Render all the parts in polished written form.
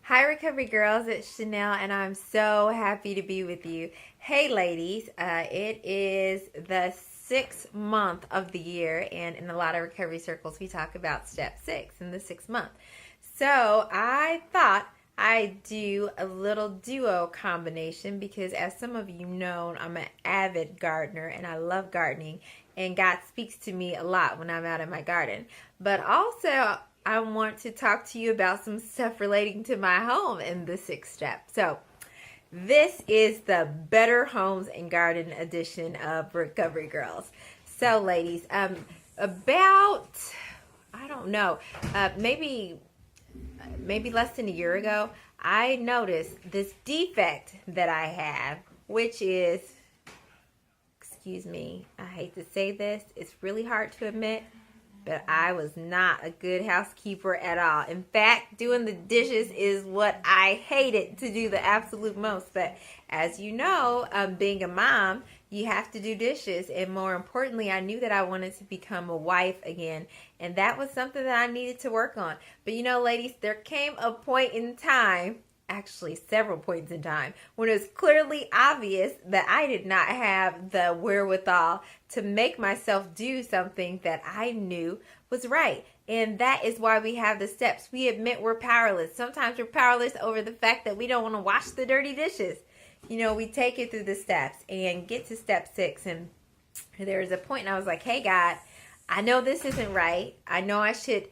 Hi, Recovery Girls. It's Chenille, and I'm so happy to be with you. Hey, ladies. It is the 6th month of the year, and in a lot of recovery circles, we talk about step 6 in the 6th month. So I thought I'd do a little duo combination because, as some of you know, I'm an avid gardener, and I love gardening, and God speaks to me a lot when I'm out in my garden. But also, I want to talk to you about some stuff relating to my home in the 6th step. So this is the Better Homes and Garden edition of Recovery Girls. So ladies, about, I don't know, maybe less than a year ago, I noticed this defect that I have, which is, excuse me, I hate to say this, it's really hard to admit, but I was not a good housekeeper at all. In fact, doing the dishes is what I hated to do the absolute most. But as you know, being a mom, you have to do dishes. And more importantly, I knew that I wanted to become a wife again. And that was something that I needed to work on. But you know, ladies, there came a point in time, actually several points in time, when it was clearly obvious that I did not have the wherewithal to make myself do something that I knew was right. And that is why we have the steps. We admit we're powerless. Sometimes we're powerless over the fact that we don't want to wash the dirty dishes. You know, we take it through the steps and get to step 6. And there was a point and I was like, hey, God, I know this isn't right. I know I should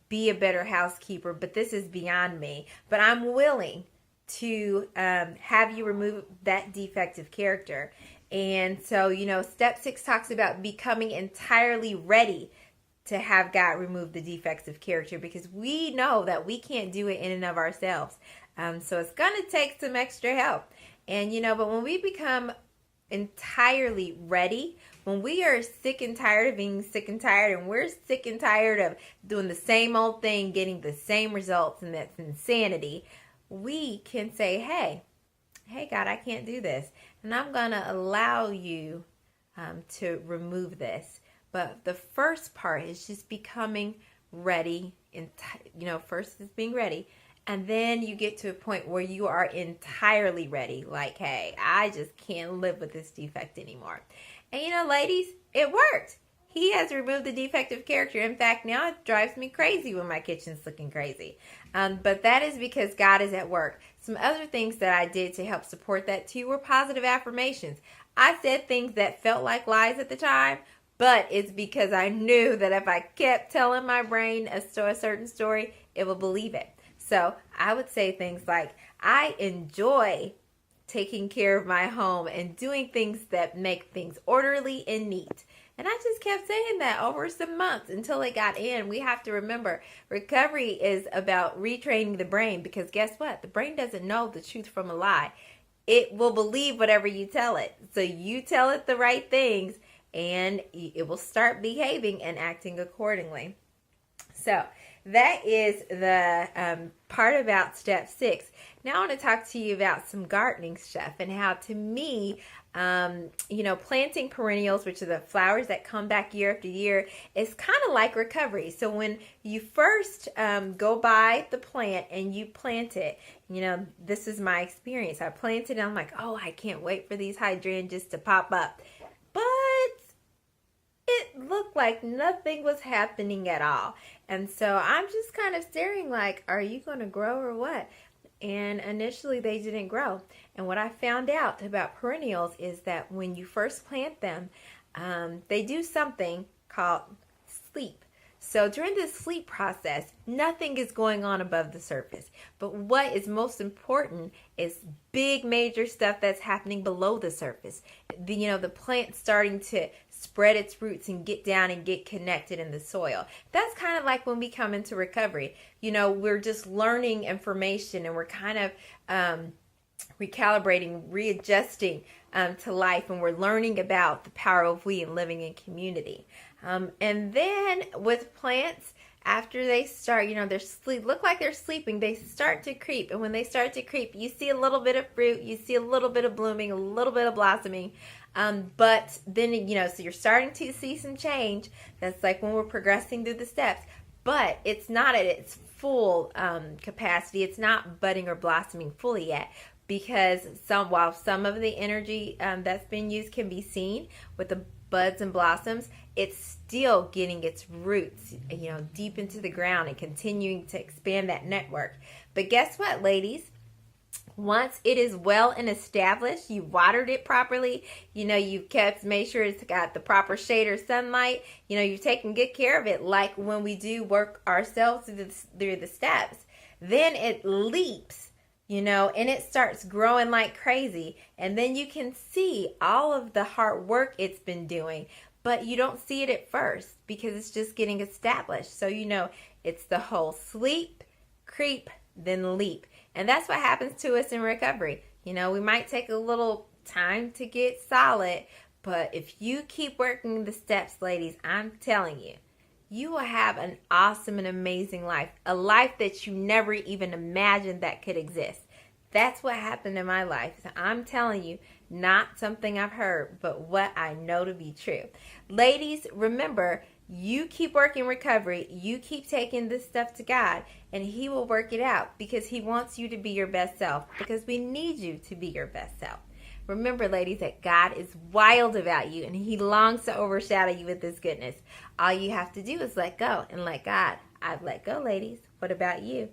be a better housekeeper, but this is beyond me. But I'm willing to have you remove that defective character. And so, you know, step 6 talks about becoming entirely ready to have God remove the defects of character, because we know that we can't do it in and of ourselves. So it's going to take some extra help. And, you know, but when we become entirely ready, when we are sick and tired of being sick and tired, and we're sick and tired of doing the same old thing, getting the same results, and that's insanity, we can say, hey God, I can't do this, and I'm going to allow you to remove this. But the first part is just becoming ready. First is being ready, and then you get to a point where you are entirely ready. Like, hey, I just can't live with this defect anymore. And you know, ladies, it worked. He has removed the defective character. In fact, now it drives me crazy when my kitchen's looking crazy. But that is because God is at work. Some other things that I did to help support that too were positive affirmations. I said things that felt like lies at the time, but it's because I knew that if I kept telling my brain a certain story, it would believe it. So I would say things like, I enjoy taking care of my home and doing things that make things orderly and neat. And I just kept saying that over some months until it got in. We have to remember, recovery is about retraining the brain, because guess what? The brain doesn't know the truth from a lie. It will believe whatever you tell it. So you tell it the right things and it will start behaving and acting accordingly. So that is the part about step 6. Now I want to talk to you about some gardening stuff and how, to me, planting perennials, which are the flowers that come back year after year, is kind of like recovery. So when you first go buy the plant and you plant it, this is my experience. I planted and I'm like, oh, I can't wait for these hydrangeas to pop up. But it looked like nothing was happening at all. And so I'm just kind of staring like, are you going to grow or what? And initially they didn't grow. And what I found out about perennials is that when you first plant them, they do something called sleep. So during this sleep process, nothing is going on above the surface. But what is most important is big major stuff that's happening below the surface. The plant starting to spread its roots and get down and get connected in the soil. That's kind of like when we come into recovery. We're just learning information and we're kind of recalibrating, readjusting to life, and we're learning about the power of we and living in community. And then with plants, after they start, look like they're sleeping, they start to creep. And when they start to creep, you see a little bit of fruit, you see a little bit of blooming, a little bit of blossoming. But then, so you're starting to see some change. That's like when we're progressing through the steps. But it's not at its full capacity. It's not budding or blossoming fully yet, because while some of the energy that's been used can be seen with the buds and blossoms, it's still getting its roots, deep into the ground and continuing to expand that network. But guess what, ladies? Once it is well and established, you watered it properly, you've made sure it's got the proper shade or sunlight, you've taken good care of it, like when we do work ourselves through the steps, then it leaps, and it starts growing like crazy. And then you can see all of the hard work it's been doing, but you don't see it at first because it's just getting established. So, it's the whole sleep, creep, then leap. And that's what happens to us in recovery. We might take a little time to get solid, but if you keep working the steps, ladies, I'm telling you, you will have an awesome and amazing life. A life that you never even imagined that could exist. That's what happened in my life. So I'm telling you, not something I've heard, but what I know to be true. Ladies, remember, you keep working recovery. You keep taking this stuff to God, and He will work it out, because He wants you to be your best self, because we need you to be your best self. Remember, ladies, that God is wild about you, and He longs to overshadow you with His goodness. All you have to do is let go and let God. I've let go, ladies. What about you?